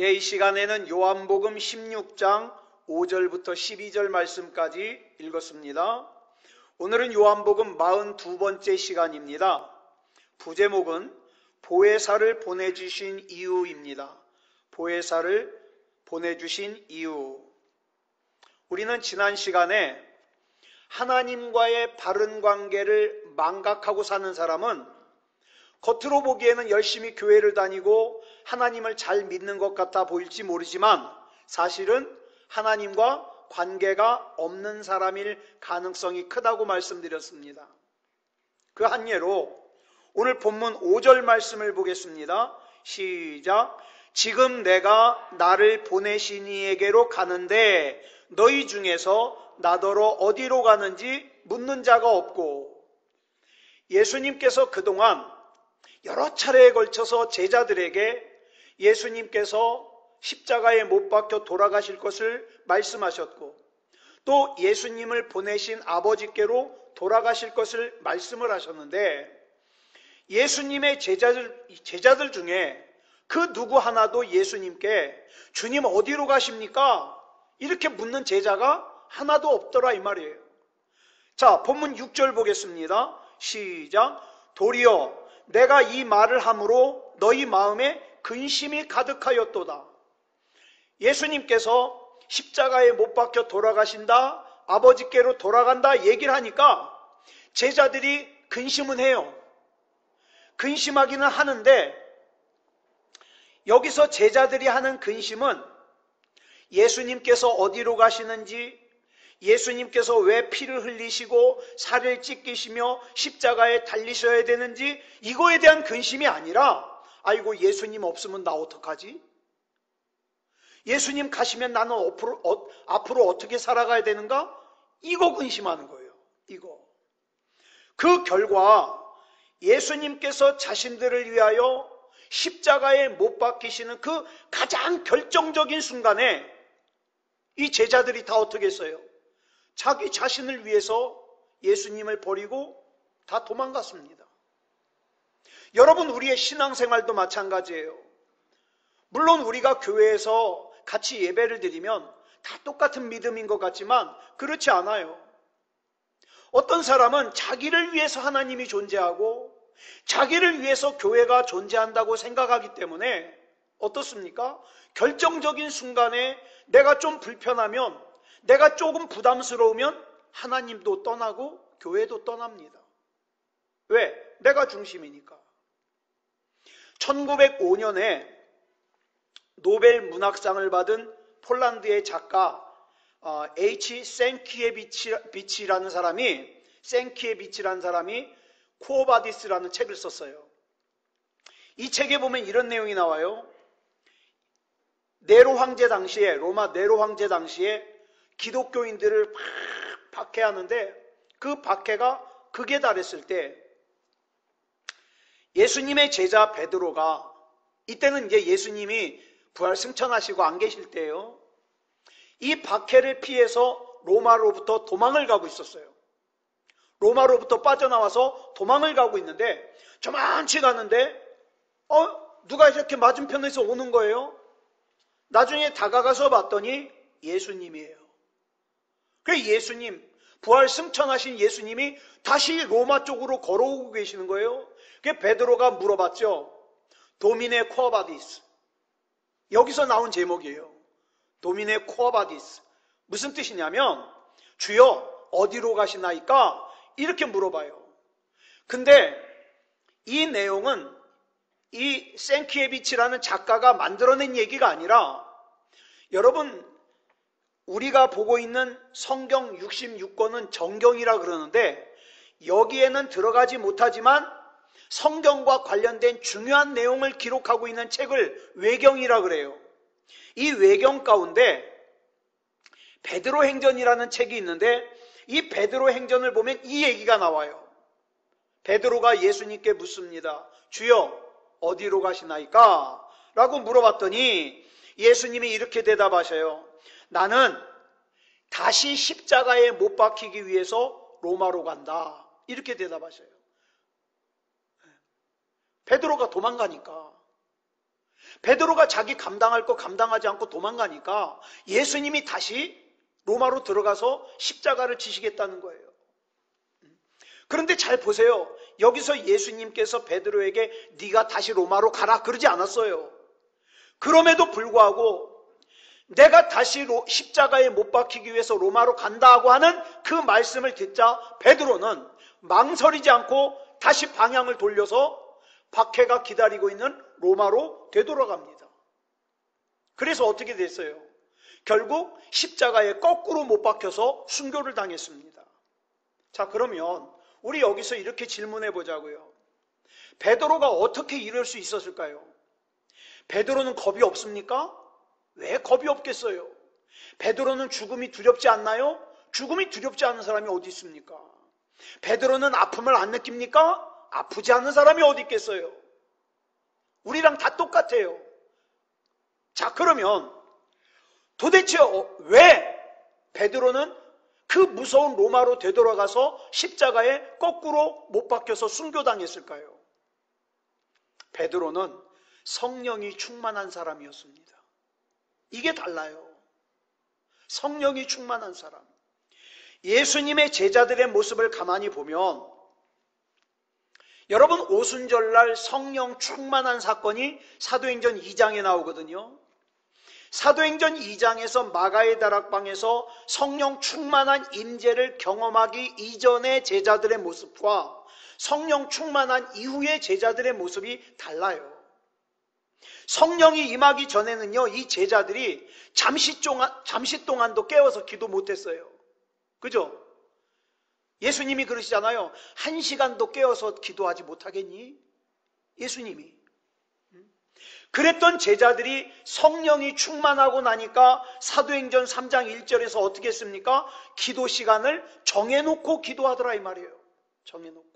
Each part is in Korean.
예, 이 시간에는 요한복음 16장 5절부터 12절 말씀까지 읽었습니다. 오늘은 요한복음 42번째 시간입니다. 부제목은 보혜사를 보내주신 이유입니다. 보혜사를 보내주신 이유. 우리는 지난 시간에 하나님과의 바른 관계를 망각하고 사는 사람은 겉으로 보기에는 열심히 교회를 다니고 하나님을 잘 믿는 것 같아 보일지 모르지만 사실은 하나님과 관계가 없는 사람일 가능성이 크다고 말씀드렸습니다. 그 한 예로 오늘 본문 5절 말씀을 보겠습니다. 시작. 지금 내가 나를 보내신 이에게로 가는데 너희 중에서 나더러 어디로 가는지 묻는 자가 없고, 예수님께서 그동안 여러 차례에 걸쳐서 제자들에게 예수님께서 십자가에 못 박혀 돌아가실 것을 말씀하셨고, 또 예수님을 보내신 아버지께로 돌아가실 것을 말씀을 하셨는데, 예수님의 제자들 중에 그 누구 하나도 예수님께 주님 어디로 가십니까? 이렇게 묻는 제자가 하나도 없더라 이 말이에요. 자, 본문 6절 보겠습니다. 시작. 도리어 내가 이 말을 함으로 너희 마음에 근심이 가득하였도다. 예수님께서 십자가에 못 박혀 돌아가신다, 아버지께로 돌아간다 얘기를 하니까 제자들이 근심은 해요. 근심하기는 하는데, 여기서 제자들이 하는 근심은 예수님께서 어디로 가시는지, 예수님께서 왜 피를 흘리시고 살을 찢기시며 십자가에 달리셔야 되는지 이거에 대한 근심이 아니라, 아이고 예수님 없으면 나 어떡하지? 예수님 가시면 나는 앞으로 어떻게 살아가야 되는가? 이거 근심하는 거예요. 이거. 그 결과 예수님께서 자신들을 위하여 십자가에 못 박히시는 그 가장 결정적인 순간에 이 제자들이 다 어떻게 했어요? 자기 자신을 위해서 예수님을 버리고 다 도망갔습니다. 여러분, 우리의 신앙생활도 마찬가지예요. 물론 우리가 교회에서 같이 예배를 드리면 다 똑같은 믿음인 것 같지만 그렇지 않아요. 어떤 사람은 자기를 위해서 하나님이 존재하고 자기를 위해서 교회가 존재한다고 생각하기 때문에 어떻습니까? 결정적인 순간에 내가 좀 불편하면, 내가 조금 부담스러우면 하나님도 떠나고 교회도 떠납니다. 왜? 내가 중심이니까. 1905년에 노벨 문학상을 받은 폴란드의 작가 H. 생키에비치라는 사람이 쿠오바디스라는 책을 썼어요. 이 책에 보면 이런 내용이 나와요. 네로 황제 당시에, 로마 네로 황제 당시에 기독교인들을 막 박해하는데, 그 박해가 극에 달했을 때 예수님의 제자 베드로가, 이때는 이제 예수님이 부활 승천하시고 안 계실 때예요. 이 박해를 피해서 로마로부터 도망을 가고 있었어요. 로마로부터 빠져나와서 도망을 가고 있는데, 저만치 가는데 누가 이렇게 맞은편에서 오는 거예요. 나중에 다가가서 봤더니 예수님이에요. 그래서 예수님, 부활 승천하신 예수님이 다시 로마 쪽으로 걸어오고 계시는 거예요. 그래서 베드로가 물어봤죠. 도미네 쿠오바디스. 여기서 나온 제목이에요. 도미네 쿠오바디스. 무슨 뜻이냐면, 주여 어디로 가시나이까? 이렇게 물어봐요. 근데 이 내용은 이 생키에비치라는 작가가 만들어낸 얘기가 아니라, 여러분, 우리가 보고 있는 성경 66권은 정경이라 그러는데, 여기에는 들어가지 못하지만 성경과 관련된 중요한 내용을 기록하고 있는 책을 외경이라 그래요. 이 외경 가운데 베드로 행전이라는 책이 있는데, 이 베드로 행전을 보면 이 얘기가 나와요. 베드로가 예수님께 묻습니다. 주여 어디로 가시나이까? 라고 물어봤더니 예수님이 이렇게 대답하셔요. 나는 다시 십자가에 못 박히기 위해서 로마로 간다. 이렇게 대답하셔요. 베드로가 도망가니까. 베드로가 자기 감당할 거 감당하지 않고 도망가니까 예수님이 다시 로마로 들어가서 십자가를 지시겠다는 거예요. 그런데 잘 보세요. 여기서 예수님께서 베드로에게 네가 다시 로마로 가라 그러지 않았어요. 그럼에도 불구하고 내가 다시 십자가에 못 박히기 위해서 로마로 간다고 하는 그 말씀을 듣자 베드로는 망설이지 않고 다시 방향을 돌려서 박해가 기다리고 있는 로마로 되돌아갑니다. 그래서 어떻게 됐어요? 결국 십자가에 거꾸로 못 박혀서 순교를 당했습니다. 자, 그러면 우리 여기서 이렇게 질문해 보자고요. 베드로가 어떻게 이럴 수 있었을까요? 베드로는 겁이 없습니까? 왜 겁이 없겠어요? 베드로는 죽음이 두렵지 않나요? 죽음이 두렵지 않은 사람이 어디 있습니까? 베드로는 아픔을 안 느낍니까? 아프지 않은 사람이 어디 있겠어요? 우리랑 다 똑같아요. 자, 그러면 도대체 왜 베드로는 그 무서운 로마로 되돌아가서 십자가에 거꾸로 못 박혀서 순교당했을까요? 베드로는 성령이 충만한 사람이었습니다. 이게 달라요. 성령이 충만한 사람. 예수님의 제자들의 모습을 가만히 보면 여러분, 오순절날 성령 충만한 사건이 사도행전 2장에 나오거든요. 사도행전 2장에서 마가의 다락방에서 성령 충만한 임재를 경험하기 이전의 제자들의 모습과 성령 충만한 이후의 제자들의 모습이 달라요. 성령이 임하기 전에는요, 이 제자들이 잠시 동안도 깨워서 기도 못했어요. 그죠? 예수님이 그러시잖아요. 1시간도 깨워서 기도하지 못하겠니? 예수님이. 그랬던 제자들이 성령이 충만하고 나니까 사도행전 3장 1절에서 어떻게 했습니까? 기도 시간을 정해놓고 기도하더라 이 말이에요. 정해놓고.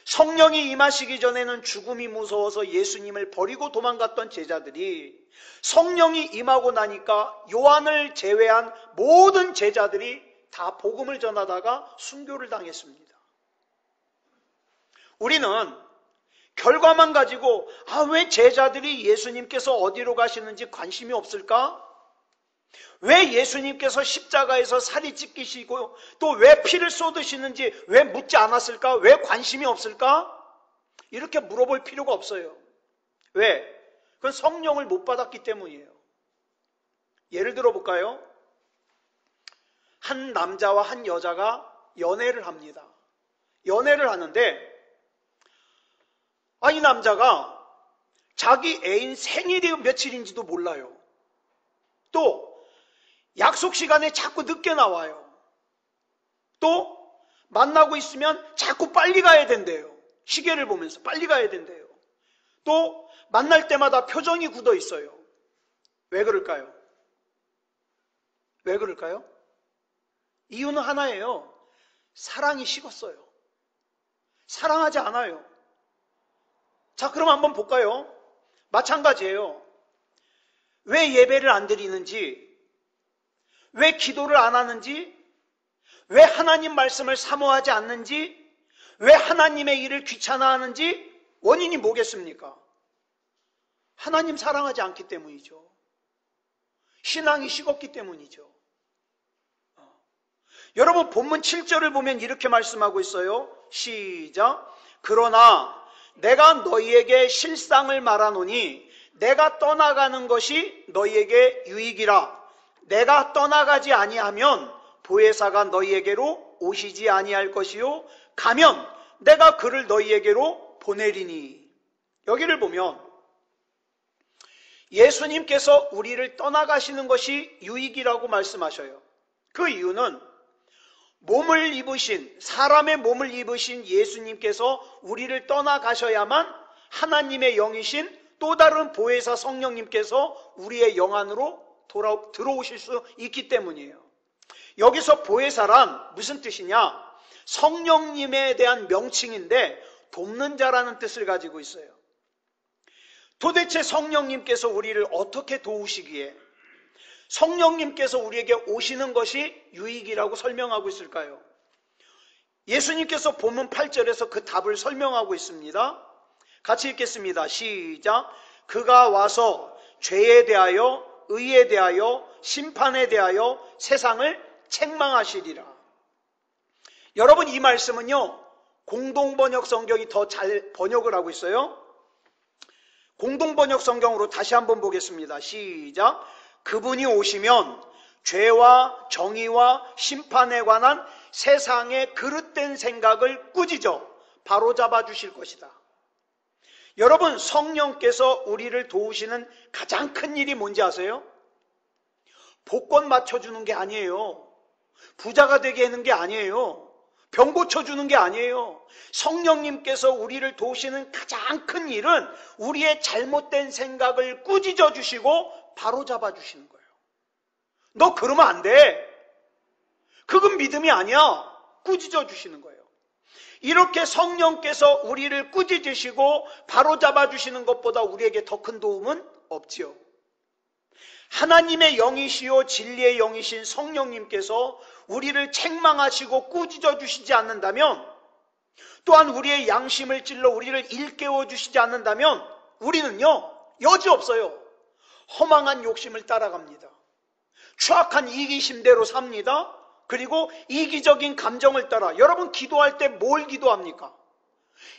성령이 임하시기 전에는 죽음이 무서워서 예수님을 버리고 도망갔던 제자들이 성령이 임하고 나니까 요한을 제외한 모든 제자들이 다 복음을 전하다가 순교를 당했습니다. 우리는 결과만 가지고 왜 제자들이 예수님께서 어디로 가시는지 관심이 없을까? 왜 예수님께서 십자가에서 살이 찢기시고 또 왜 피를 쏟으시는지 왜 묻지 않았을까? 왜 관심이 없을까? 이렇게 물어볼 필요가 없어요. 왜? 그건 성령을 못 받았기 때문이에요. 예를 들어 볼까요? 한 남자와 한 여자가 연애를 합니다. 연애를 하는데 이 남자가 자기 애인 생일이 며칠인지도 몰라요. 또 약속 시간에 자꾸 늦게 나와요. 또 만나고 있으면 자꾸 빨리 가야 된대요. 시계를 보면서 빨리 가야 된대요. 또 만날 때마다 표정이 굳어 있어요. 왜 그럴까요? 왜 그럴까요? 이유는 하나예요. 사랑이 식었어요. 사랑하지 않아요. 자, 그럼 한번 볼까요? 마찬가지예요. 왜 예배를 안 드리는지, 왜 기도를 안 하는지, 왜 하나님 말씀을 사모하지 않는지, 왜 하나님의 일을 귀찮아하는지 원인이 뭐겠습니까? 하나님 사랑하지 않기 때문이죠. 신앙이 식었기 때문이죠. 여러분, 본문 7절을 보면 이렇게 말씀하고 있어요. 시작. 그러나 내가 너희에게 실상을 말하노니 내가 떠나가는 것이 너희에게 유익이라. 내가 떠나가지 아니하면 보혜사가 너희에게로 오시지 아니할 것이요 가면 내가 그를 너희에게로 보내리니. 여기를 보면 예수님께서 우리를 떠나가시는 것이 유익이라고 말씀하셔요. 그 이유는 몸을 입으신, 사람의 몸을 입으신 예수님께서 우리를 떠나가셔야만 하나님의 영이신 또 다른 보혜사 성령님께서 우리의 영 안으로 들어오실 수 있기 때문이에요. 여기서 보혜사란 무슨 뜻이냐? 성령님에 대한 명칭인데 돕는 자라는 뜻을 가지고 있어요. 도대체 성령님께서 우리를 어떻게 도우시기에 성령님께서 우리에게 오시는 것이 유익이라고 설명하고 있을까요? 예수님께서 본문 8절에서 그 답을 설명하고 있습니다. 같이 읽겠습니다. 시작. 그가 와서 죄에 대하여 의에 대하여 심판에 대하여 세상을 책망하시리라. 여러분, 이 말씀은요, 공동번역 성경이 더 잘 번역을 하고 있어요. 공동번역 성경으로 다시 한번 보겠습니다. 시작. 그분이 오시면 죄와 정의와 심판에 관한 세상의 그릇된 생각을 꾸짖어 바로잡아 주실 것이다. 여러분, 성령께서 우리를 도우시는 가장 큰 일이 뭔지 아세요? 복권 맞춰주는 게 아니에요. 부자가 되게 하는 게 아니에요. 병 고쳐주는 게 아니에요. 성령님께서 우리를 도우시는 가장 큰 일은 우리의 잘못된 생각을 꾸짖어 주시고 바로잡아 주시는 거예요. 너 그러면 안 돼. 그건 믿음이 아니야. 꾸짖어 주시는 거예요. 이렇게 성령께서 우리를 꾸짖으시고 바로잡아 주시는 것보다 우리에게 더 큰 도움은 없지요. 하나님의 영이시요 진리의 영이신 성령님께서 우리를 책망하시고 꾸짖어 주시지 않는다면, 또한 우리의 양심을 찔러 우리를 일깨워 주시지 않는다면 우리는요, 여지없어요. 허망한 욕심을 따라갑니다. 추악한 이기심대로 삽니다. 그리고 이기적인 감정을 따라. 여러분, 기도할 때 뭘 기도합니까?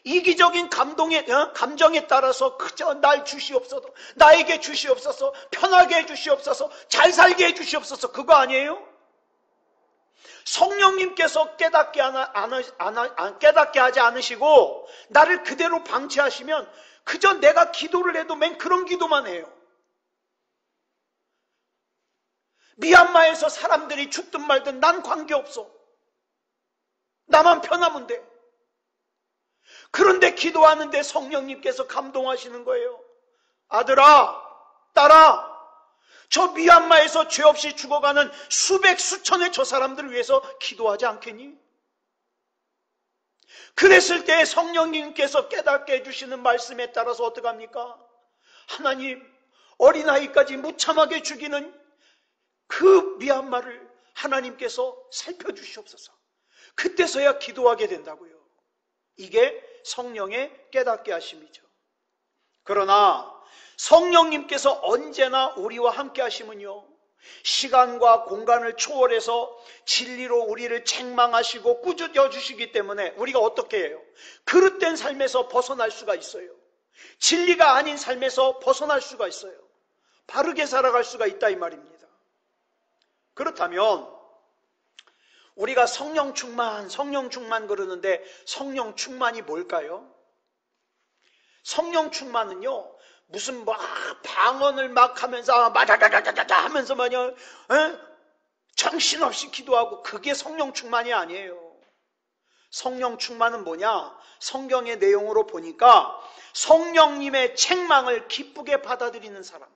이기적인 감정에 따라서 그저 날 주시옵소서, 나에게 주시옵소서, 편하게 해주시옵소서, 잘 살게 해주시옵소서, 그거 아니에요? 성령님께서 깨닫게 하지 않으시고 나를 그대로 방치하시면 그저 내가 기도를 해도 맨 그런 기도만 해요. 미얀마에서 사람들이 죽든 말든 난 관계없어. 나만 편하면 돼. 그런데 기도하는데 성령님께서 감동하시는 거예요. 아들아, 딸아, 저 미얀마에서 죄 없이 죽어가는 수백 수천의 저 사람들을 위해서 기도하지 않겠니? 그랬을 때 성령님께서 깨닫게 해주시는 말씀에 따라서 어떡합니까? 하나님, 어린아이까지 무참하게 죽이는 그 미얀마를 하나님께서 살펴주시옵소서. 그때서야 기도하게 된다고요. 이게 성령의 깨닫게 하심이죠. 그러나 성령님께서 언제나 우리와 함께 하시면요, 시간과 공간을 초월해서 진리로 우리를 책망하시고 꾸짖어 주시기 때문에 우리가 어떻게 해요? 그릇된 삶에서 벗어날 수가 있어요. 진리가 아닌 삶에서 벗어날 수가 있어요. 바르게 살아갈 수가 있다, 이 말입니다. 그렇다면 우리가 성령 충만 그러는데 성령 충만이 뭘까요? 성령 충만은요, 무슨 방언을 막 하면서 마다다다다다 하면서 정신없이 기도하고, 그게 성령 충만이 아니에요. 성령 충만은 뭐냐? 성경의 내용으로 보니까 성령님의 책망을 기쁘게 받아들이는 사람,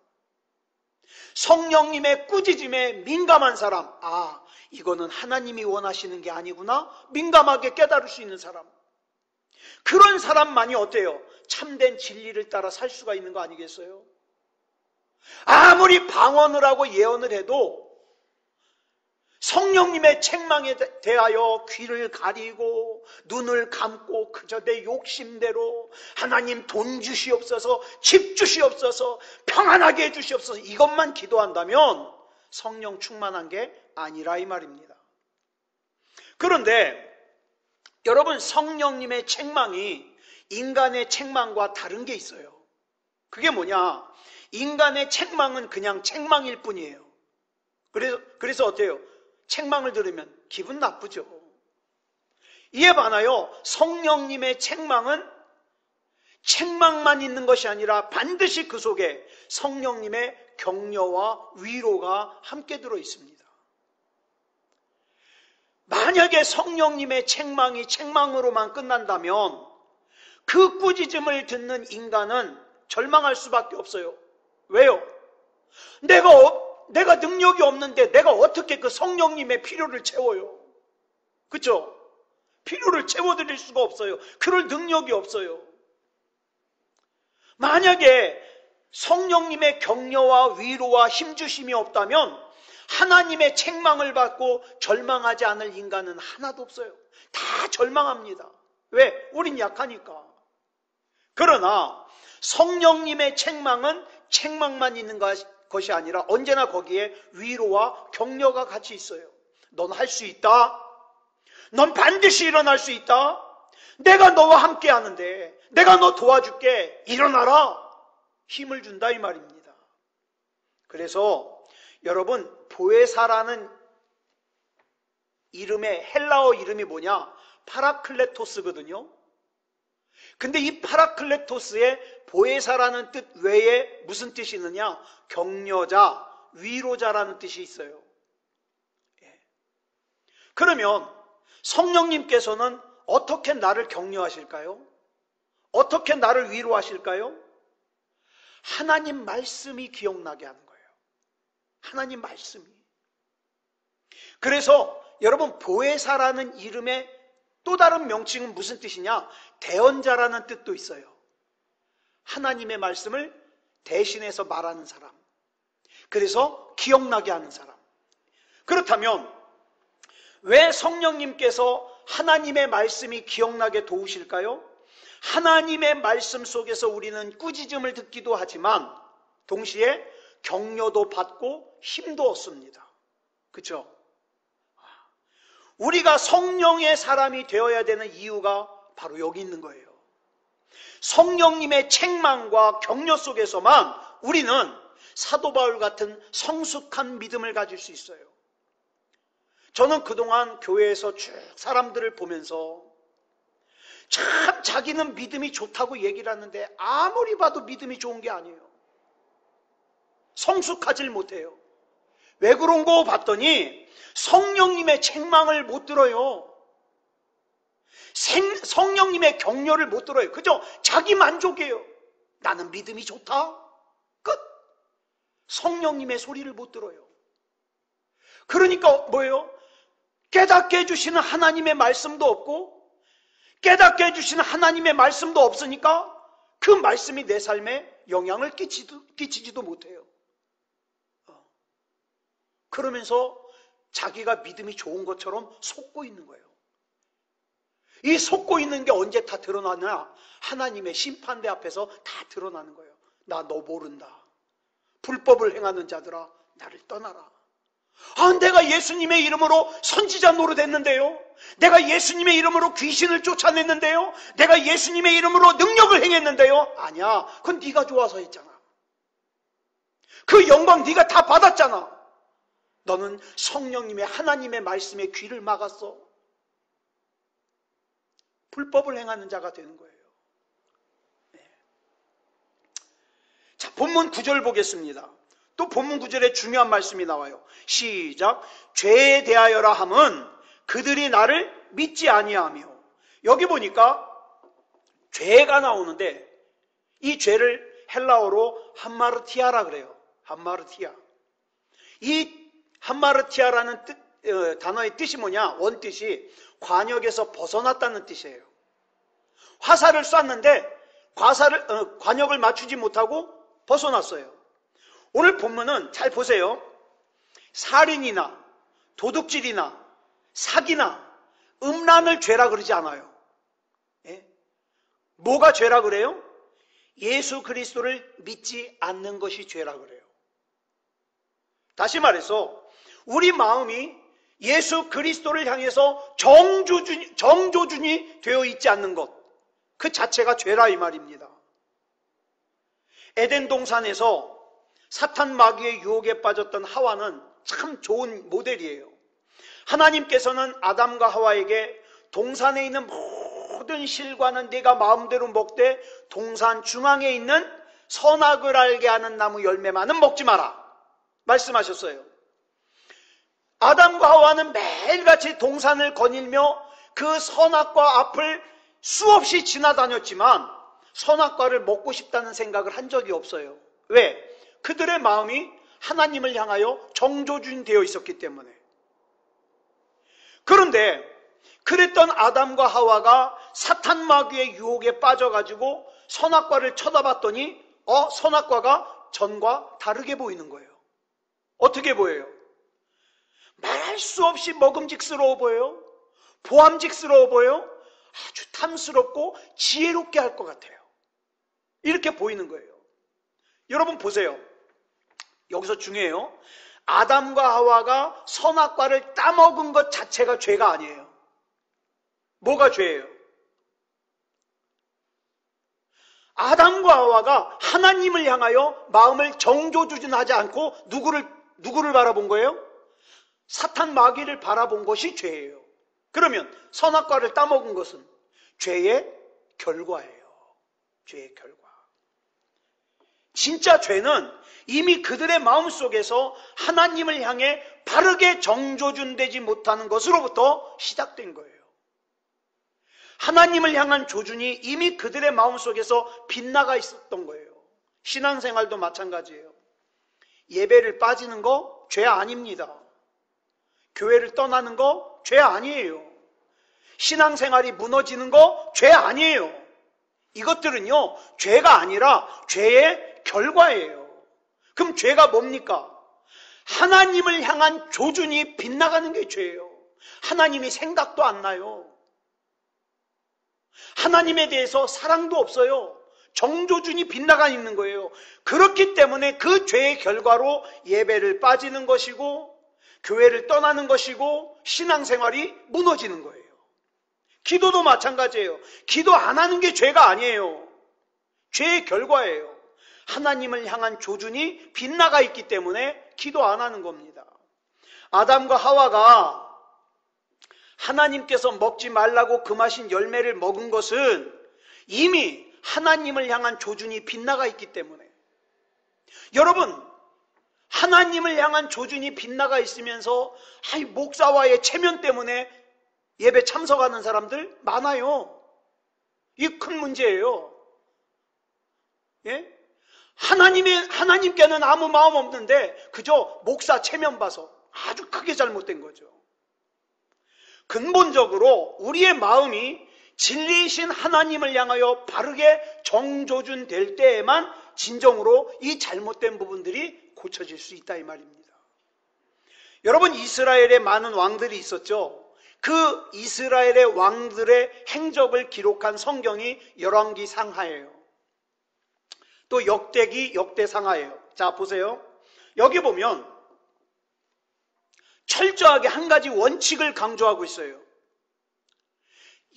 성령님의 꾸짖음에 민감한 사람, 이거는 하나님이 원하시는 게 아니구나, 민감하게 깨달을 수 있는 사람, 그런 사람만이 어때요? 참된 진리를 따라 살 수가 있는 거 아니겠어요? 아무리 방언을 하고 예언을 해도 성령님의 책망에 대하여 귀를 가리고 눈을 감고 그저 내 욕심대로 하나님 돈 주시옵소서, 집 주시옵소서, 평안하게 해주시옵소서, 이것만 기도한다면 성령 충만한 게 아니라 이 말입니다. 그런데 여러분, 성령님의 책망이 인간의 책망과 다른 게 있어요. 그게 뭐냐? 인간의 책망은 그냥 책망일 뿐이에요. 그래서 어때요? 책망을 들으면 기분 나쁘죠. 이에 반하여 성령님의 책망은 책망만 있는 것이 아니라 반드시 그 속에 성령님의 격려와 위로가 함께 들어 있습니다. 만약에 성령님의 책망이 책망으로만 끝난다면 그 꾸짖음을 듣는 인간은 절망할 수밖에 없어요. 왜요? 내가 능력이 없는데 내가 어떻게 그 성령님의 필요를 채워요? 그렇죠? 필요를 채워드릴 수가 없어요. 그럴 능력이 없어요. 만약에 성령님의 격려와 위로와 힘주심이 없다면 하나님의 책망을 받고 절망하지 않을 인간은 하나도 없어요. 다 절망합니다. 왜? 우린 약하니까. 그러나 성령님의 책망은 책망만 있는 것이 아니라 언제나 거기에 위로와 격려가 같이 있어요. 넌 할 수 있다. 넌 반드시 일어날 수 있다. 내가 너와 함께 하는데, 내가 너 도와줄게. 일어나라. 힘을 준다 이 말입니다. 그래서 여러분, 보에사라는 이름의 헬라어 이름이 뭐냐? 파라클레토스거든요. 근데 이 파라클레토스의 보에사라는 뜻 외에 무슨 뜻이 있느냐? 격려자, 위로자라는 뜻이 있어요. 그러면 성령님께서는 어떻게 나를 격려하실까요? 어떻게 나를 위로하실까요? 하나님 말씀이 기억나게 하는 거예요. 하나님 말씀이. 그래서 여러분, 보혜사라는 이름의 또 다른 명칭은 무슨 뜻이냐? 대언자라는 뜻도 있어요. 하나님의 말씀을 대신해서 말하는 사람. 그래서 기억나게 하는 사람. 그렇다면 왜 성령님께서 하나님의 말씀이 기억나게 도우실까요? 하나님의 말씀 속에서 우리는 꾸짖음을 듣기도 하지만 동시에 격려도 받고 힘도 얻습니다. 그렇죠? 우리가 성령의 사람이 되어야 되는 이유가 바로 여기 있는 거예요. 성령님의 책망과 격려 속에서만 우리는 사도 바울 같은 성숙한 믿음을 가질 수 있어요. 저는 그동안 교회에서 쭉 사람들을 보면서 참 자기는 믿음이 좋다고 얘기를 하는데 아무리 봐도 믿음이 좋은 게 아니에요. 성숙하질 못해요. 왜 그런 거 봤더니 성령님의 책망을 못 들어요. 성령님의 격려를 못 들어요. 그죠? 자기 만족이에요. 나는 믿음이 좋다. 끝. 성령님의 소리를 못 들어요. 그러니까 뭐예요? 깨닫게 해주시는 하나님의 말씀도 없고 깨닫게 해주시는 하나님의 말씀도 없으니까 그 말씀이 내 삶에 영향을 끼치지도 못해요. 그러면서 자기가 믿음이 좋은 것처럼 속고 있는 거예요. 이 속고 있는 게 언제 다 드러나냐? 하나님의 심판대 앞에서 다 드러나는 거예요. 나 너 모른다. 불법을 행하는 자들아 나를 떠나라. 내가 예수님의 이름으로 선지자 노릇했는데요. 내가 예수님의 이름으로 귀신을 쫓아냈는데요. 내가 예수님의 이름으로 능력을 행했는데요. 아니야. 그건 네가 좋아서 했잖아. 그 영광 네가 다 받았잖아. 너는 성령님의 하나님의 말씀에 귀를 막았어. 불법을 행하는 자가 되는 거예요. 네. 자, 본문 9절 보겠습니다. 또 본문 9절에 중요한 말씀이 나와요. 시작. 죄에 대하여라 함은 그들이 나를 믿지 아니하며. 여기 보니까 죄가 나오는데 이 죄를 헬라어로 함마르티아라 그래요. 함마르티아. 이 함마르티아라는 단어의 뜻이 뭐냐? 원뜻이 관역에서 벗어났다는 뜻이에요. 화살을 쐈는데 관역을 맞추지 못하고 벗어났어요. 오늘 본문은 잘 보세요. 살인이나 도둑질이나 사기나 음란을 죄라 그러지 않아요. 예? 뭐가 죄라 그래요? 예수 그리스도를 믿지 않는 것이 죄라 그래요. 다시 말해서 우리 마음이 예수 그리스도를 향해서 정조준이 되어 있지 않는 것, 그 자체가 죄라 이 말입니다. 에덴 동산에서 사탄 마귀의 유혹에 빠졌던 하와는 참 좋은 모델이에요. 하나님께서는 아담과 하와에게 동산에 있는 모든 실과는 네가 마음대로 먹되 동산 중앙에 있는 선악을 알게 하는 나무 열매만은 먹지 마라 말씀하셨어요. 아담과 하와는 매일같이 동산을 거닐며 그 선악과 앞을 수없이 지나다녔지만 선악과를 먹고 싶다는 생각을 한 적이 없어요. 왜? 그들의 마음이 하나님을 향하여 정조준되어 있었기 때문에. 그런데 그랬던 아담과 하와가 사탄 마귀의 유혹에 빠져가지고 선악과를 쳐다봤더니 선악과가 전과 다르게 보이는 거예요. 어떻게 보여요? 말할 수 없이 먹음직스러워 보여요. 보암직스러워 보여요. 아주 탐스럽고 지혜롭게 할 것 같아요. 이렇게 보이는 거예요. 여러분 보세요. 여기서 중요해요. 아담과 하와가 선악과를 따먹은 것 자체가 죄가 아니에요. 뭐가 죄예요? 아담과 하와가 하나님을 향하여 마음을 정조주진하지 않고 누구를 바라본 거예요? 사탄 마귀를 바라본 것이 죄예요. 그러면 선악과를 따먹은 것은 죄의 결과예요. 죄의 결과. 진짜 죄는 이미 그들의 마음속에서 하나님을 향해 바르게 정조준되지 못하는 것으로부터 시작된 거예요. 하나님을 향한 조준이 이미 그들의 마음속에서 빗나가 있었던 거예요. 신앙생활도 마찬가지예요. 예배를 빠지는 거 죄 아닙니다. 교회를 떠나는 거 죄 아니에요. 신앙생활이 무너지는 거 죄 아니에요. 이것들은요, 죄가 아니라 죄의 결과예요. 그럼 죄가 뭡니까? 하나님을 향한 조준이 빗나가는 게 죄예요. 하나님이 생각도 안 나요. 하나님에 대해서 사랑도 없어요. 정조준이 빗나가 있는 거예요. 그렇기 때문에 그 죄의 결과로 예배를 빠지는 것이고 교회를 떠나는 것이고 신앙생활이 무너지는 거예요. 기도도 마찬가지예요. 기도 안 하는 게 죄가 아니에요. 죄의 결과예요. 하나님을 향한 조준이 빗나가 있기 때문에 기도 안 하는 겁니다. 아담과 하와가 하나님께서 먹지 말라고 금하신 열매를 먹은 것은 이미 하나님을 향한 조준이 빗나가 있기 때문에, 여러분, 하나님을 향한 조준이 빗나가 있으면서 목사와의 체면 때문에 예배 참석하는 사람들 많아요. 이게 큰 문제예요. 예? 하나님께는 아무 마음 없는데 그저 목사 체면 봐서 아주 크게 잘못된 거죠. 근본적으로 우리의 마음이 진리이신 하나님을 향하여 바르게 정조준될 때에만 진정으로 이 잘못된 부분들이 고쳐질 수 있다 이 말입니다. 여러분, 이스라엘에 많은 왕들이 있었죠. 그 이스라엘의 왕들의 행적을 기록한 성경이 열왕기 상하예요. 또 역대기 역대상하예요. 자, 보세요. 여기 보면 철저하게 한 가지 원칙을 강조하고 있어요.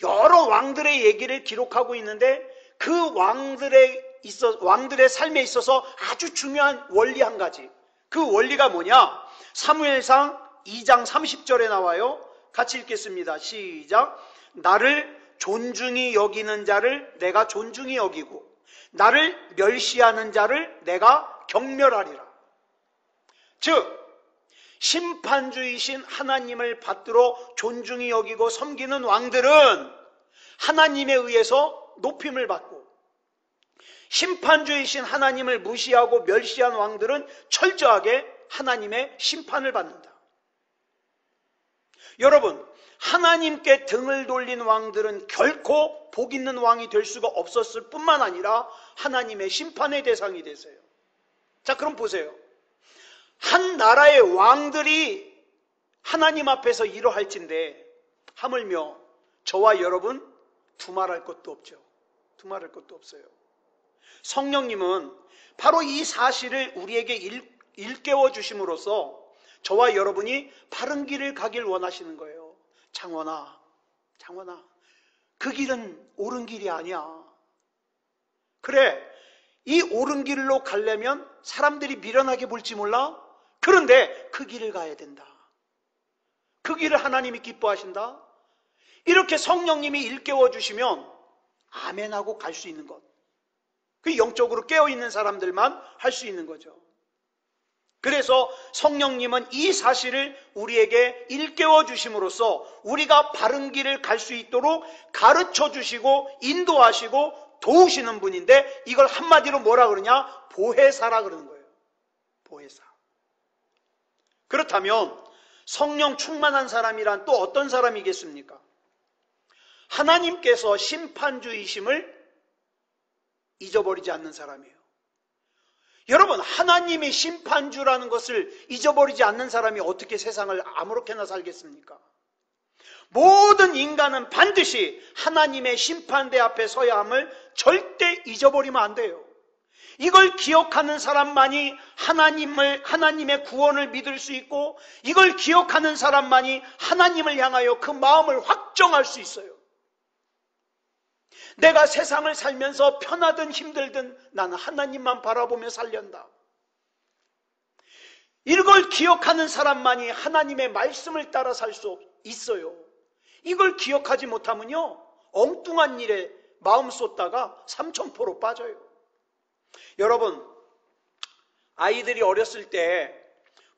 여러 왕들의 얘기를 기록하고 있는데 그 왕들의 삶에 있어서 아주 중요한 원리 한 가지. 그 원리가 뭐냐? 사무엘상 2장 30절에 나와요. 같이 읽겠습니다. 시작. 나를 존중히 여기는 자를 내가 존중히 여기고 나를 멸시하는 자를 내가 경멸하리라. 즉 심판주이신 하나님을 받들어 존중히 여기고 섬기는 왕들은 하나님에 의해서 높임을 받고, 심판주이신 하나님을 무시하고 멸시한 왕들은 철저하게 하나님의 심판을 받는다. 여러분, 하나님께 등을 돌린 왕들은 결코 복 있는 왕이 될 수가 없었을 뿐만 아니라 하나님의 심판의 대상이 되세요. 자, 그럼 보세요. 한 나라의 왕들이 하나님 앞에서 이러할진데 하물며 저와 여러분 두말할 것도 없죠. 두말할 것도 없어요. 성령님은 바로 이 사실을 우리에게 일깨워 주심으로써 저와 여러분이 바른 길을 가길 원하시는 거예요. 장원아, 그 길은 옳은 길이 아니야. 그래, 이 옳은 길로 가려면 사람들이 미련하게 볼지 몰라? 그런데 그 길을 가야 된다. 그 길을 하나님이 기뻐하신다. 이렇게 성령님이 일깨워 주시면 아멘하고 갈 수 있는 것. 그 영적으로 깨어있는 사람들만 할 수 있는 거죠. 그래서 성령님은 이 사실을 우리에게 일깨워 주심으로써 우리가 바른 길을 갈 수 있도록 가르쳐 주시고 인도하시고 도우시는 분인데, 이걸 한마디로 뭐라 그러냐? 보혜사라 그러는 거예요. 보혜사. 그렇다면 성령 충만한 사람이란 또 어떤 사람이겠습니까? 하나님께서 심판주이심을 잊어버리지 않는 사람이에요. 여러분, 하나님이 심판주라는 것을 잊어버리지 않는 사람이 어떻게 세상을 아무렇게나 살겠습니까? 모든 인간은 반드시 하나님의 심판대 앞에 서야 함을 절대 잊어버리면 안 돼요. 이걸 기억하는 사람만이 하나님의 구원을 믿을 수 있고, 이걸 기억하는 사람만이 하나님을 향하여 그 마음을 확정할 수 있어요. 내가 세상을 살면서 편하든 힘들든 나는 하나님만 바라보며 살련다. 이걸 기억하는 사람만이 하나님의 말씀을 따라 살 수 있어요. 이걸 기억하지 못하면요, 엉뚱한 일에 마음 쏟다가 삼천포로 빠져요. 여러분, 아이들이 어렸을 때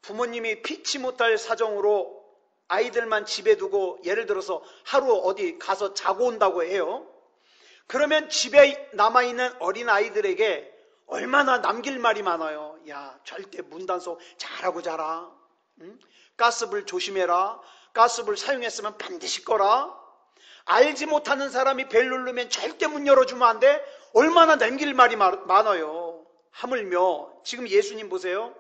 부모님이 피치 못할 사정으로 아이들만 집에 두고 예를 들어서 하루 어디 가서 자고 온다고 해요. 그러면 집에 남아있는 어린 아이들에게 얼마나 남길 말이 많아요. 야, 절대 문단속 잘하고 자라. 응? 가스불 조심해라. 가스불 사용했으면 반드시 꺼라. 알지 못하는 사람이 벨 누르면 절대 문 열어주면 안 돼. 얼마나 남길 말이 많아요. 하물며 지금 예수님 보세요.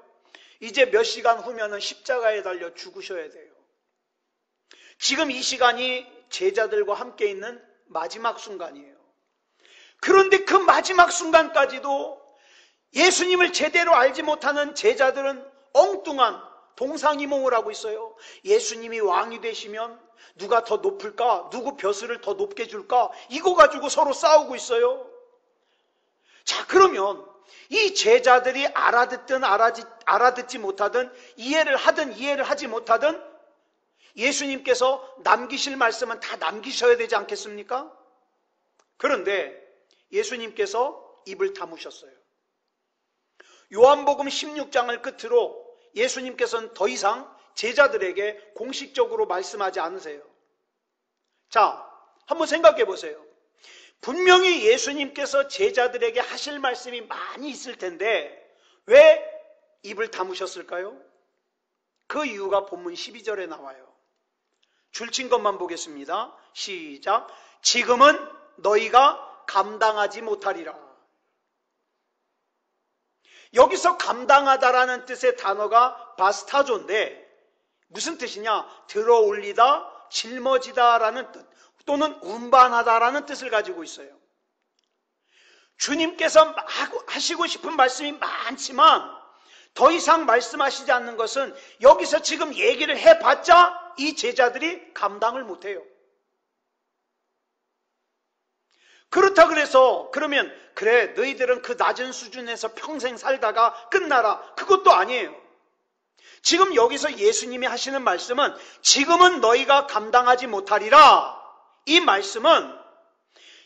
이제 몇 시간 후면은 십자가에 달려 죽으셔야 돼요. 지금 이 시간이 제자들과 함께 있는 마지막 순간이에요. 그런데 그 마지막 순간까지도 예수님을 제대로 알지 못하는 제자들은 엉뚱한 동상이몽을 하고 있어요. 예수님이 왕이 되시면 누가 더 높을까? 누구 벼슬을 더 높게 줄까? 이거 가지고 서로 싸우고 있어요. 자, 그러면 이 제자들이 알아듣든 알아듣지 못하든, 이해를 하든 이해를 하지 못하든 예수님께서 남기실 말씀은 다 남기셔야 되지 않겠습니까? 그런데 예수님께서 입을 다무셨어요. 요한복음 16장을 끝으로 예수님께서는 더 이상 제자들에게 공식적으로 말씀하지 않으세요. 자, 한번 생각해 보세요. 분명히 예수님께서 제자들에게 하실 말씀이 많이 있을 텐데 왜 입을 다무셨을까요? 그 이유가 본문 12절에 나와요. 줄친 것만 보겠습니다. 시작. 지금은 너희가 감당하지 못하리라. 여기서 감당하다라는 뜻의 단어가 바스타조인데 무슨 뜻이냐? 들어 올리다, 짊어지다라는 뜻, 또는 운반하다라는 뜻을 가지고 있어요. 주님께서 하시고 싶은 말씀이 많지만 더 이상 말씀하시지 않는 것은 여기서 지금 얘기를 해봤자 이 제자들이 감당을 못해요. 그렇다 그래서 그러면 그래 너희들은 그 낮은 수준에서 평생 살다가 끝나라, 그것도 아니에요. 지금 여기서 예수님이 하시는 말씀은 지금은 너희가 감당하지 못하리라. 이 말씀은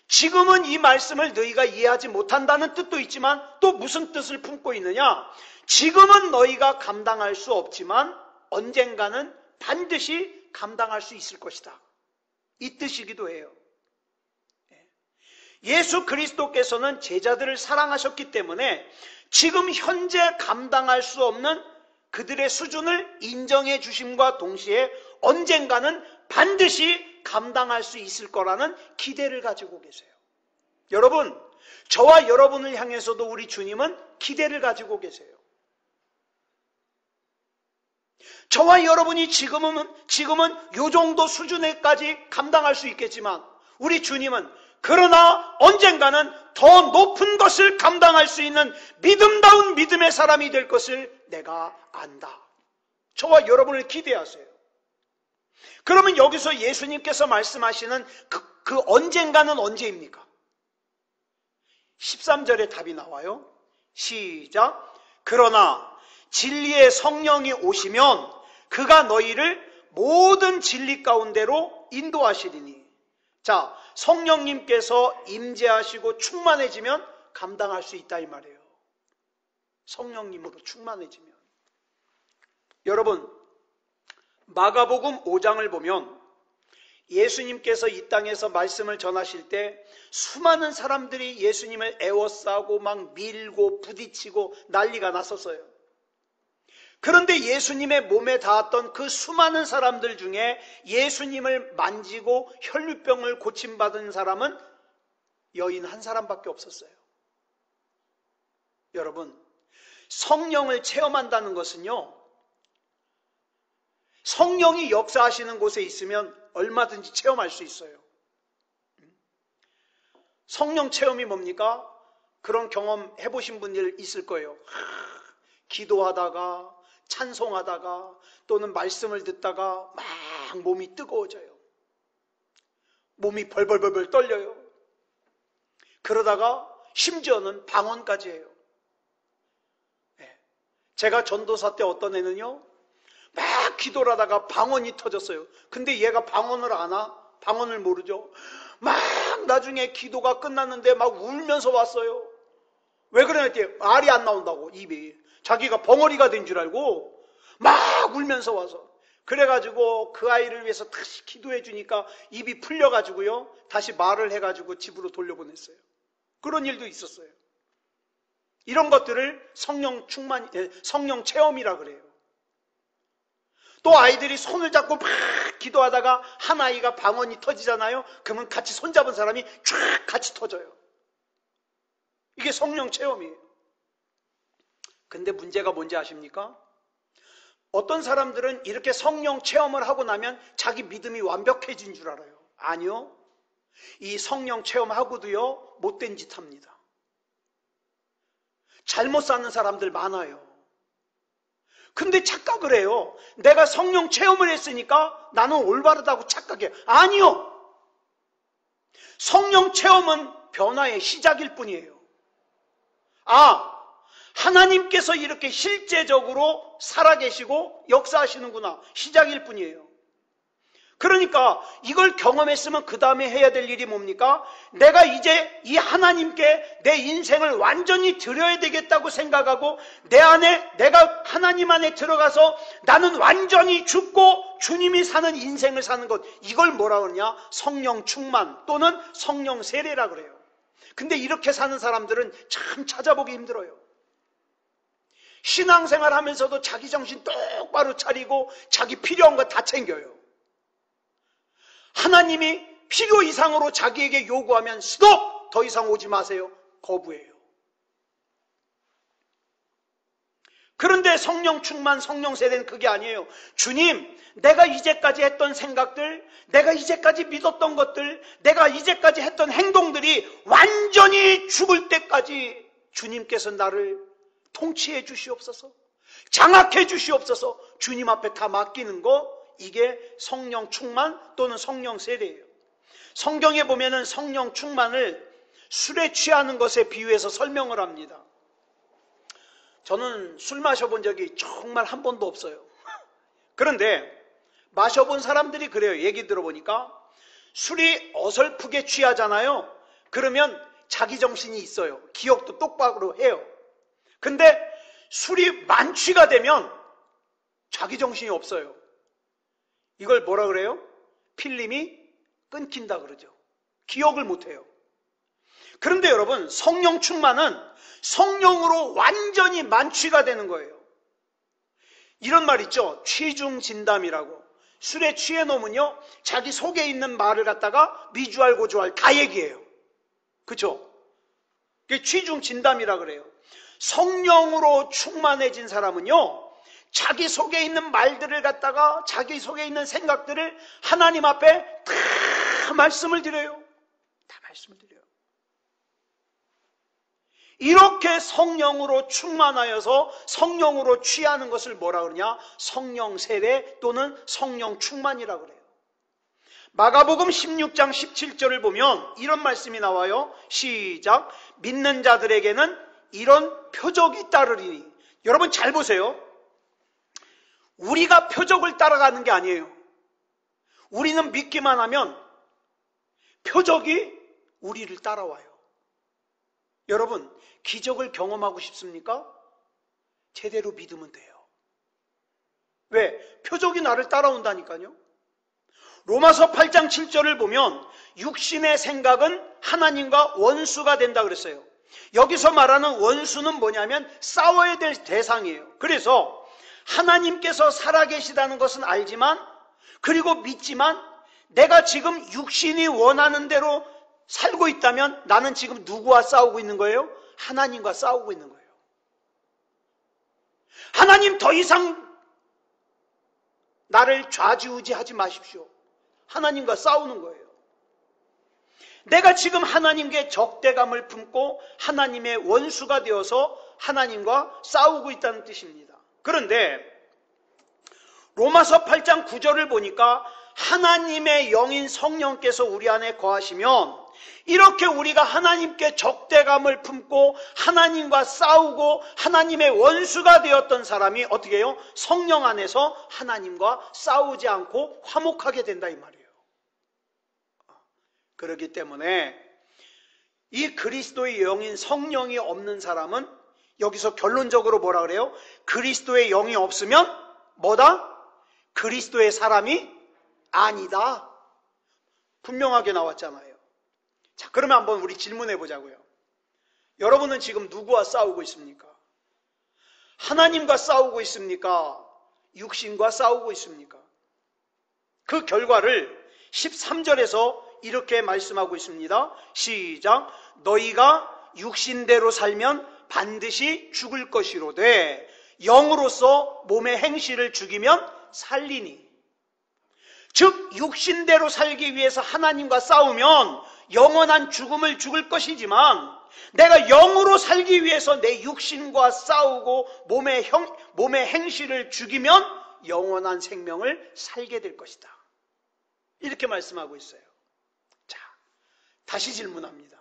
지금은 이 말씀을 너희가 이해하지 못한다는 뜻도 있지만 또 무슨 뜻을 품고 있느냐? 지금은 너희가 감당할 수 없지만 언젠가는 반드시 감당할 수 있을 것이다. 이 뜻이기도 해요. 예수 그리스도께서는 제자들을 사랑하셨기 때문에 지금 현재 감당할 수 없는 그들의 수준을 인정해 주심과 동시에 언젠가는 반드시 감당할 수 있을 거라는 기대를 가지고 계세요. 여러분, 저와 여러분을 향해서도 우리 주님은 기대를 가지고 계세요. 저와 여러분이 지금은 요 정도 수준에까지 감당할 수 있겠지만 우리 주님은 그러나 언젠가는 더 높은 것을 감당할 수 있는 믿음다운 믿음의 사람이 될 것을 내가 안다. 저와 여러분을 기대하세요. 그러면 여기서 예수님께서 말씀하시는 그 언젠가는 언제입니까? 13절에 답이 나와요. 시작. 그러나 진리의 성령이 오시면 그가 너희를 모든 진리 가운데로 인도하시리니. 자, 성령님께서 임재하시고 충만해지면 감당할 수 있다 이 말이에요. 성령님으로 충만해지면. 여러분, 마가복음 5장을 보면 예수님께서 이 땅에서 말씀을 전하실 때 수많은 사람들이 예수님을 애워싸고 막 밀고 부딪히고 난리가 났었어요. 그런데 예수님의 몸에 닿았던 그 수많은 사람들 중에 예수님을 만지고 혈류병을 고침받은 사람은 여인 한 사람밖에 없었어요. 여러분, 성령을 체험한다는 것은요, 성령이 역사하시는 곳에 있으면 얼마든지 체험할 수 있어요. 성령 체험이 뭡니까? 그런 경험 해보신 분들 있을 거예요. 기도하다가 찬송하다가 또는 말씀을 듣다가 막 몸이 뜨거워져요. 몸이 벌벌벌벌 떨려요. 그러다가 심지어는 방언까지 해요. 제가 전도사 때 어떤 애는요, 막 기도를 하다가 방언이 터졌어요. 근데 얘가 방언을 아나? 방언을 모르죠. 막 나중에 기도가 끝났는데 막 울면서 왔어요. 왜 그러냐면 말이 안 나온다고, 입이. 자기가 벙어리가 된 줄 알고 막 울면서 와서. 그래가지고 그 아이를 위해서 다시 기도해 주니까 입이 풀려가지고요, 다시 말을 해가지고 집으로 돌려보냈어요. 그런 일도 있었어요. 이런 것들을 성령 체험이라 그래요. 또 아이들이 손을 잡고 막 기도하다가 한 아이가 방언이 터지잖아요. 그러면 같이 손잡은 사람이 쫙 같이 터져요. 이게 성령 체험이에요. 근데 문제가 뭔지 아십니까? 어떤 사람들은 이렇게 성령 체험을 하고 나면 자기 믿음이 완벽해진 줄 알아요. 아니요. 이 성령 체험하고도요, 못된 짓 합니다. 잘못 사는 사람들 많아요. 근데 착각을 해요. 내가 성령 체험을 했으니까 나는 올바르다고 착각해. 아니요. 성령 체험은 변화의 시작일 뿐이에요. 하나님께서 이렇게 실제적으로 살아계시고 역사하시는구나. 시작일 뿐이에요. 그러니까 이걸 경험했으면 그 다음에 해야 될 일이 뭡니까? 내가 이제 이 하나님께 내 인생을 완전히 드려야 되겠다고 생각하고 내 안에, 내가 하나님 안에 들어가서 나는 완전히 죽고 주님이 사는 인생을 사는 것, 이걸 뭐라 그러냐? 성령 충만 또는 성령 세례라 그래요. 근데 이렇게 사는 사람들은 참 찾아보기 힘들어요. 신앙생활 하면서도 자기 정신 똑바로 차리고 자기 필요한 거 다 챙겨요. 하나님이 필요 이상으로 자기에게 요구하면 스톱! 더 이상 오지 마세요. 거부해요. 그런데 성령 충만, 성령 세대는 그게 아니에요. 주님, 내가 이제까지 했던 생각들, 내가 이제까지 믿었던 것들, 내가 이제까지 했던 행동들이 완전히 죽을 때까지 주님께서 나를 통치해 주시옵소서, 장악해 주시옵소서, 주님 앞에 다 맡기는 거, 이게 성령 충만 또는 성령 세례예요. 성경에 보면은 성령 충만을 술에 취하는 것에 비유해서 설명을 합니다. 저는 술 마셔본 적이 정말 한 번도 없어요. 그런데 마셔본 사람들이 그래요. 얘기 들어보니까 술이 어설프게 취하잖아요. 그러면 자기 정신이 있어요. 기억도 똑바로 해요. 근데 술이 만취가 되면 자기 정신이 없어요. 이걸 뭐라 그래요? 필름이 끊긴다 그러죠. 기억을 못해요. 그런데 여러분, 성령 충만은 성령으로 완전히 만취가 되는 거예요. 이런 말 있죠. 취중진담이라고. 술에 취해 놓으면요, 자기 속에 있는 말을 갖다가 미주알 고주알 다 얘기해요. 그렇죠? 그게 취중진담이라 그래요. 성령으로 충만해진 사람은요, 자기 속에 있는 말들을 갖다가, 자기 속에 있는 생각들을 하나님 앞에 다 말씀을 드려요. 다 말씀을 드려요. 이렇게 성령으로 충만하여서 성령으로 취하는 것을 뭐라 그러냐? 성령 세례 또는 성령 충만이라 그래요. 마가복음 16장 17절을 보면 이런 말씀이 나와요. 시작. 믿는 자들에게는 이런 표적이 따르리니. 여러분 잘 보세요. 우리가 표적을 따라가는 게 아니에요. 우리는 믿기만 하면 표적이 우리를 따라와요. 여러분, 기적을 경험하고 싶습니까? 제대로 믿으면 돼요. 왜? 표적이 나를 따라온다니까요. 로마서 8장 7절을 보면 육신의 생각은 하나님과 원수가 된다 그랬어요. 여기서 말하는 원수는 뭐냐면 싸워야 될 대상이에요. 그래서 하나님께서 살아계시다는 것은 알지만, 그리고 믿지만, 내가 지금 육신이 원하는 대로 살고 있다면 나는 지금 누구와 싸우고 있는 거예요? 하나님과 싸우고 있는 거예요. 하나님 더 이상 나를 좌지우지하지 마십시오. 하나님과 싸우는 거예요. 내가 지금 하나님께 적대감을 품고 하나님의 원수가 되어서 하나님과 싸우고 있다는 뜻입니다. 그런데 로마서 8장 9절을 보니까 하나님의 영인 성령께서 우리 안에 거하시면 이렇게 우리가 하나님께 적대감을 품고 하나님과 싸우고 하나님의 원수가 되었던 사람이 어떻게 해요? 성령 안에서 하나님과 싸우지 않고 화목하게 된다 이 말이에요. 그렇기 때문에 이 그리스도의 영인 성령이 없는 사람은 여기서 결론적으로 뭐라 그래요? 그리스도의 영이 없으면 뭐다? 그리스도의 사람이 아니다. 분명하게 나왔잖아요. 자, 그러면 한번 우리 질문해 보자고요. 여러분은 지금 누구와 싸우고 있습니까? 하나님과 싸우고 있습니까? 육신과 싸우고 있습니까? 그 결과를 13절에서 이렇게 말씀하고 있습니다. 시작. 너희가 육신대로 살면 반드시 죽을 것이로되 영으로서 몸의 행실을 죽이면 살리니. 즉 육신대로 살기 위해서 하나님과 싸우면 영원한 죽음을 죽을 것이지만 내가 영으로 살기 위해서 내 육신과 싸우고 몸의 행실을 죽이면 영원한 생명을 살게 될 것이다. 이렇게 말씀하고 있어요. 자, 다시 질문합니다.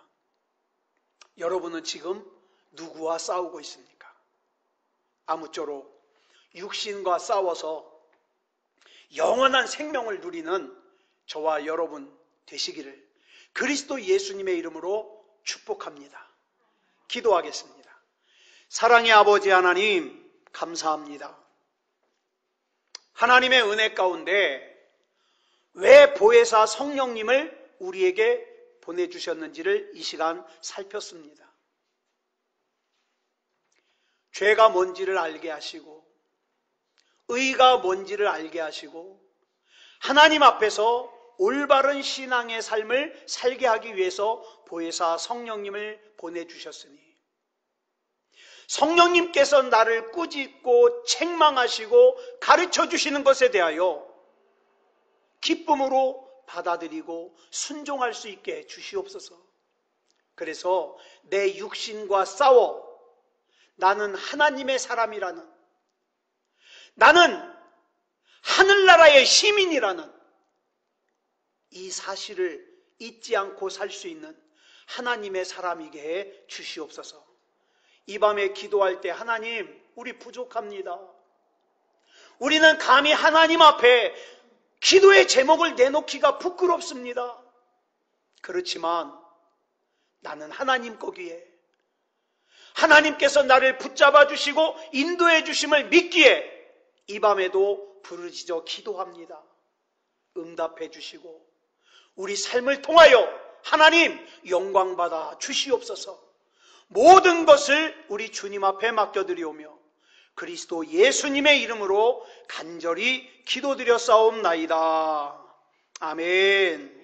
여러분은 지금 누구와 싸우고 있습니까? 아무쪼록 육신과 싸워서 영원한 생명을 누리는 저와 여러분 되시기를 그리스도 예수님의 이름으로 축복합니다. 기도하겠습니다. 사랑의 아버지 하나님, 감사합니다. 하나님의 은혜 가운데 왜 보혜사 성령님을 우리에게 보내주셨는지를 이 시간 살폈습니다. 죄가 뭔지를 알게 하시고 의가 뭔지를 알게 하시고 하나님 앞에서 올바른 신앙의 삶을 살게 하기 위해서 보혜사 성령님을 보내주셨으니 성령님께서 나를 꾸짖고 책망하시고 가르쳐 주시는 것에 대하여 기쁨으로 받아들이고 순종할 수 있게 주시옵소서. 그래서 내 육신과 싸워 나는 하나님의 사람이라는, 나는 하늘나라의 시민이라는 이 사실을 잊지 않고 살 수 있는 하나님의 사람이게 해 주시옵소서. 이 밤에 기도할 때 하나님, 우리 부족합니다. 우리는 감히 하나님 앞에 기도의 제목을 내놓기가 부끄럽습니다. 그렇지만 나는 하나님 거기에 하나님께서 나를 붙잡아 주시고 인도해 주심을 믿기에 이 밤에도 부르짖어 기도합니다. 응답해 주시고 우리 삶을 통하여 하나님 영광받아 주시옵소서. 모든 것을 우리 주님 앞에 맡겨드리오며 그리스도 예수님의 이름으로 간절히 기도드려 싸움나이다. 아멘.